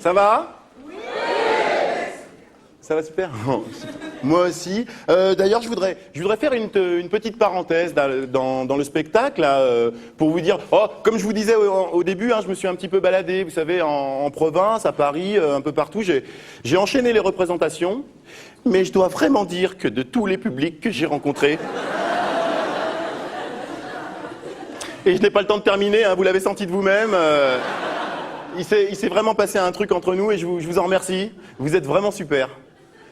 Ça va? Oui. Ça va super? Moi aussi. D'ailleurs, je voudrais faire une petite parenthèse dans le spectacle, là, pour vous dire... Oh, comme je vous disais au début, hein, je me suis un petit peu baladé, vous savez, en province, à Paris, un peu partout. J'ai enchaîné les représentations, mais je dois vraiment dire que de tous les publics que j'ai rencontrés... Et je n'ai pas le temps de terminer, hein, vous l'avez senti de vous-même. Il s'est vraiment passé un truc entre nous et je vous en remercie. Vous êtes vraiment super.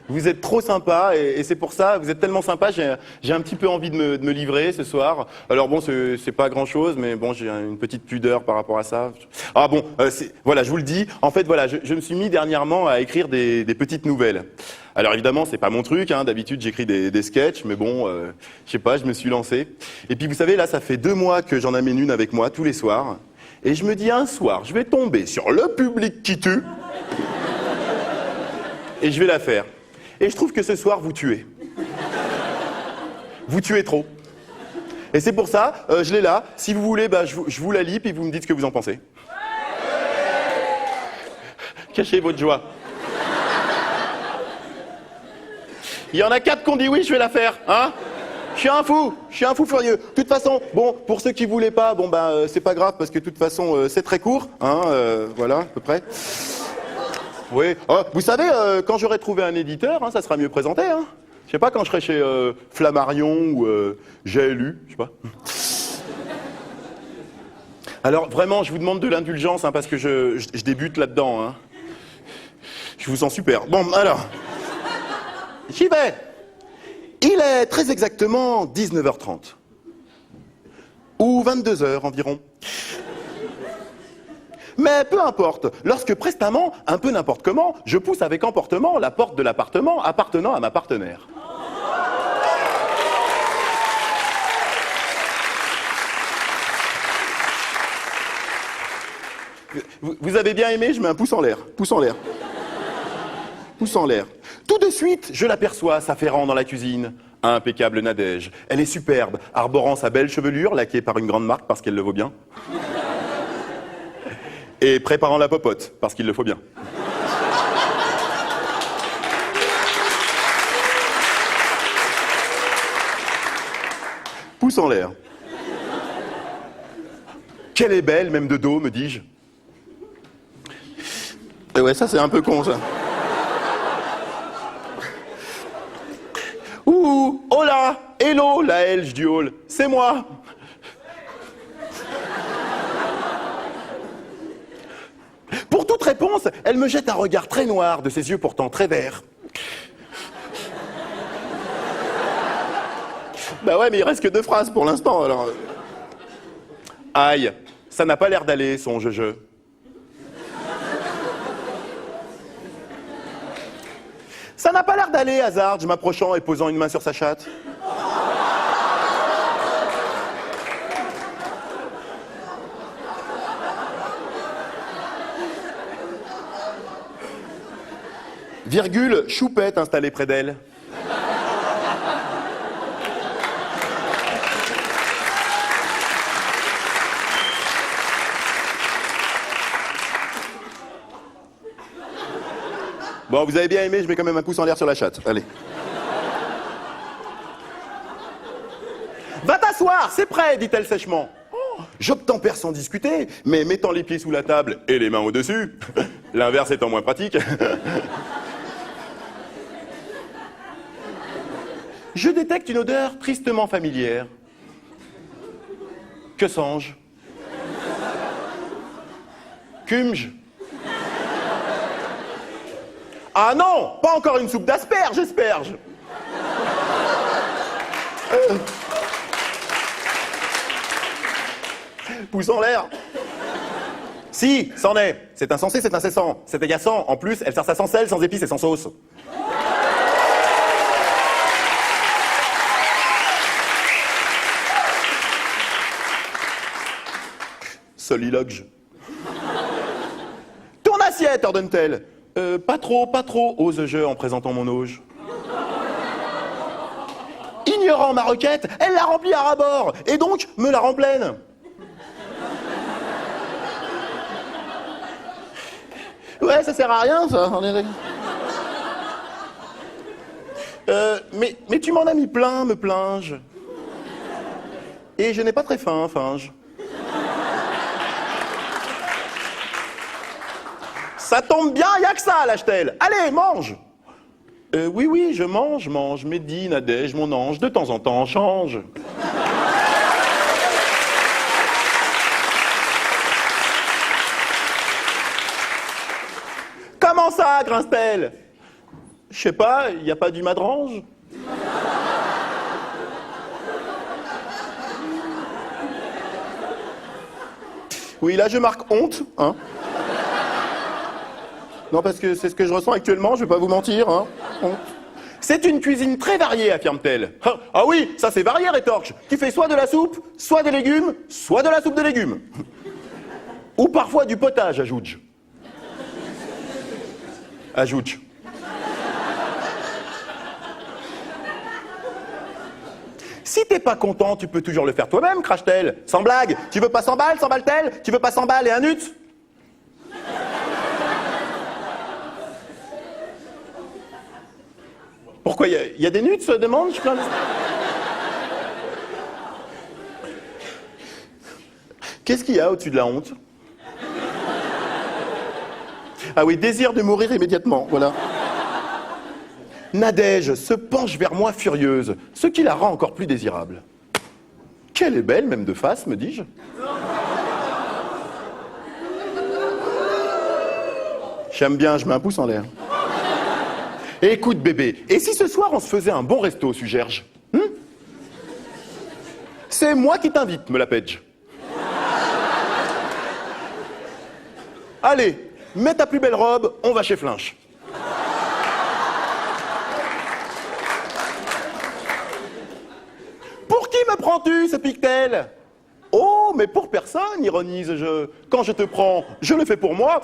Vous êtes trop sympa et c'est pour ça, vous êtes tellement sympa, j'ai un petit peu envie de me livrer ce soir. Alors bon, c'est pas grand-chose, mais bon, j'ai une petite pudeur par rapport à ça. Ah bon, voilà, je vous le dis. En fait, voilà, je me suis mis dernièrement à écrire des petites nouvelles. Alors évidemment, c'est pas mon truc, hein. D'habitude j'écris des sketchs, mais bon, je sais pas, je me suis lancé. Et puis vous savez, là, ça fait 2 mois que j'en amène une avec moi tous les soirs. Et je me dis, un soir, je vais tomber sur le public qui tue. Et je vais la faire. Et je trouve que ce soir, vous tuez. Vous tuez trop. Et c'est pour ça, je l'ai là. Si vous voulez, bah, je vous la lis, puis vous me dites ce que vous en pensez. Cachez votre joie. Il y en a 4 qui ont dit oui, je vais la faire, hein? Je suis un fou furieux. De toute façon, bon, pour ceux qui voulaient pas, bon bah c'est pas grave parce que de toute façon c'est très court, hein, voilà, à peu près. Oui. Oh, vous savez, quand j'aurai trouvé un éditeur, hein, ça sera mieux présenté, hein. Je sais pas, quand je serai chez Flammarion ou GLU, je sais pas. Alors vraiment, je vous demande de l'indulgence, hein, parce que je débute là-dedans, hein. Je vous sens super. Bon, alors, j'y vais. Il est très exactement 19h30. Ou 22h environ. Mais peu importe, lorsque prestamment, un peu n'importe comment, je pousse avec emportement la porte de l'appartement appartenant à ma partenaire. Vous avez bien aimé, je mets un pouce en l'air, pouce en l'air. Pouce en l'air. Tout de suite, je l'aperçois s'affairant dans la cuisine. Impeccable Nadège. Elle est superbe, arborant sa belle chevelure, laquée par une grande marque parce qu'elle le vaut bien. Et préparant la popote, parce qu'il le faut bien. Pouce en l'air. Qu'elle est belle, même de dos, me dis-je. Et ouais, ça c'est un peu con, ça. Ouh, oh là, hello, la Elge du hall, c'est moi. Pour toute réponse, elle me jette un regard très noir de ses yeux pourtant très verts. Bah ouais, mais il reste que 2 phrases pour l'instant, alors... Aïe, ça n'a pas l'air d'aller, son je. Ça n'a pas l'air d'aller, hasarde, m'approchant et posant une main sur sa chatte. Virgule, choupette installée près d'elle. Bon, vous avez bien aimé, je mets quand même un pouce en l'air sur la chatte. Allez. Va t'asseoir, c'est prêt, dit-elle sèchement. Oh, j'obtempère sans discuter, mais mettant les pieds sous la table et les mains au-dessus, l'inverse étant moins pratique. Je détecte une odeur tristement familière. Que songe? Cumge. Ah non, pas encore une soupe d'asperges, j'espère. Pouce en l'air. Si, c'en est. C'est insensé, c'est incessant. C'est agaçant. En plus, elle sert ça sans sel, sans épices et sans sauce. Soliloque. Ton assiette, ordonne-t-elle. Pas trop, ose-je en présentant mon auge. Ignorant ma requête, elle la remplit à ras-bord, et donc me la rend pleine. Ouais, ça sert à rien, ça. Mais tu m'en as mis plein, me plains-je. Et je n'ai pas très faim, finge. Ça tombe bien, y a que ça, lâche-t-elle. Allez, mange. Oui, je mange. Mehdi, Nadège, mon ange, de temps en temps, change. Comment ça, grince-t-elle? Je sais pas, y a pas du madrange? Oui, là, je marque honte, hein. Non, parce que c'est ce que je ressens actuellement, je vais pas vous mentir, hein. Honte. C'est une cuisine très variée, affirme-t-elle. Ah oui, ça c'est varié, rétorque. Tu fais soit de la soupe, soit des légumes, soit de la soupe de légumes. Ou parfois du potage, ajoute-je. Ajoute-je. Si t'es pas content, tu peux toujours le faire toi-même, crache-t-elle. Sans blague. Tu veux pas 100 balles, 100 balles-t-elle? Tu veux pas 100 balles et un nut? Pourquoi y a des nuts, se demande? Je Qu'est-ce qu'il y a au-dessus de la honte? Ah oui, désir de mourir immédiatement, voilà. Nadège se penche vers moi furieuse, ce qui la rend encore plus désirable. Qu'elle est belle, même de face, me dis-je. J'aime bien, je mets un pouce en l'air. Écoute, bébé, et si ce soir on se faisait un bon resto, suggère-je? C'est moi qui t'invite, me la pège. Allez, mets ta plus belle robe, on va chez Flinch. Pour qui me prends-tu, se pique-t-elle? Oh, mais pour personne, ironise-je. Quand je te prends, je le fais pour moi.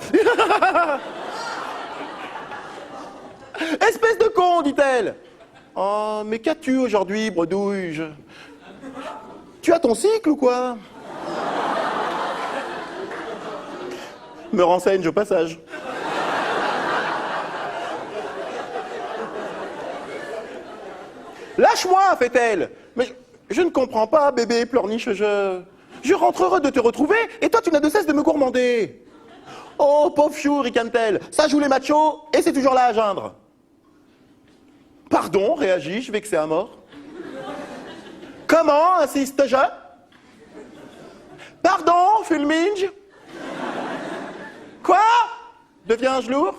Espèce de con, dit-elle. Oh, mais qu'as-tu aujourd'hui, bredouille? Tu as ton cycle ou quoi? Me renseigne au passage. Lâche-moi, fait-elle. Mais je ne comprends pas, bébé, pleurniche, je rentre heureux de te retrouver, et toi tu n'as de cesse de me gourmander. Oh, pauvre chou, ricane-t-elle, ça joue les machos, et c'est toujours là à geindre. Pardon, réagis-je, vexé à mort. Comment, insiste-je? Pardon, fulminge? Quoi? Deviens-je lourd?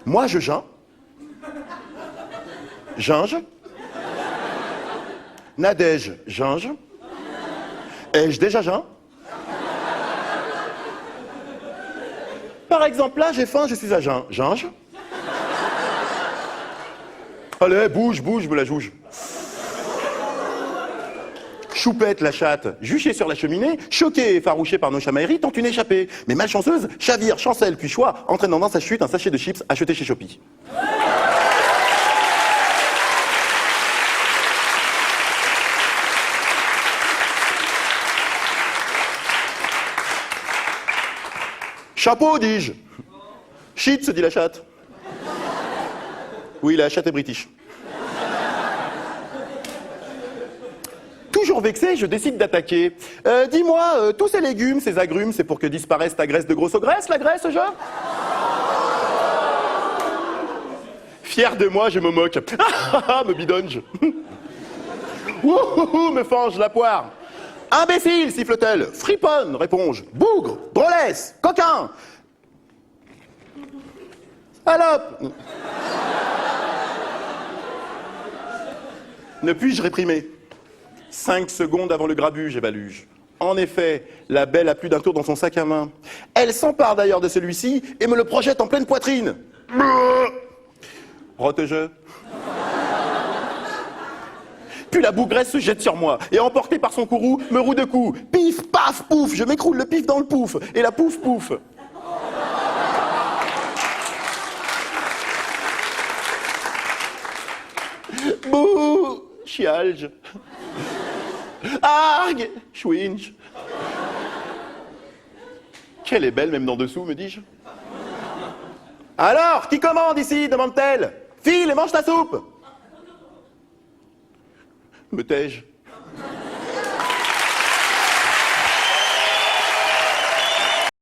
Moi, je geins. Ginge. Nadège, ginge. Ai-je déjà geint? Par exemple, là, j'ai faim, je suis à jeun. Ginge. Allez, bouge, me la jouge. Choupette, la chatte, juchée sur la cheminée, choquée et effarouchée par nos chamailleries, tente une échappée. Mais malchanceuse, chavire, chancelle, puis choix, entraînant dans sa chute un sachet de chips acheté chez Shopee. Chapeau, dis-je. Shit, se dit la chatte. Oui, la chatte est british. Toujours vexé, je décide d'attaquer. Dis-moi, tous ces légumes, ces agrumes, c'est pour que disparaisse ta graisse de grosse graisse, la graisse, je? Fier de moi, je me moque. Me bidonne-je. Ouh, me fange la poire. Imbécile, siffle-t-elle. Friponne, réponds-je. Bougre, drôlesse, coquin. Salope. Ne puis-je réprimer? 5 secondes avant le grabuge, ébalue-je. En effet, la belle a plus d'un tour dans son sac à main. Elle s'empare d'ailleurs de celui-ci et me le projette en pleine poitrine. Rote-je. Puis la bougresse se jette sur moi et emportée par son courroux, me roue de coups. Pif, paf, pouf, je m'écroule le pif dans le pouf et la pouf, pouf. Bouh, chialge. Argue, chouinge. Qu'elle est belle même d'en dessous, me dis-je. Alors, qui commande ici demande-t-elle. File et mange ta soupe. Me tais-je.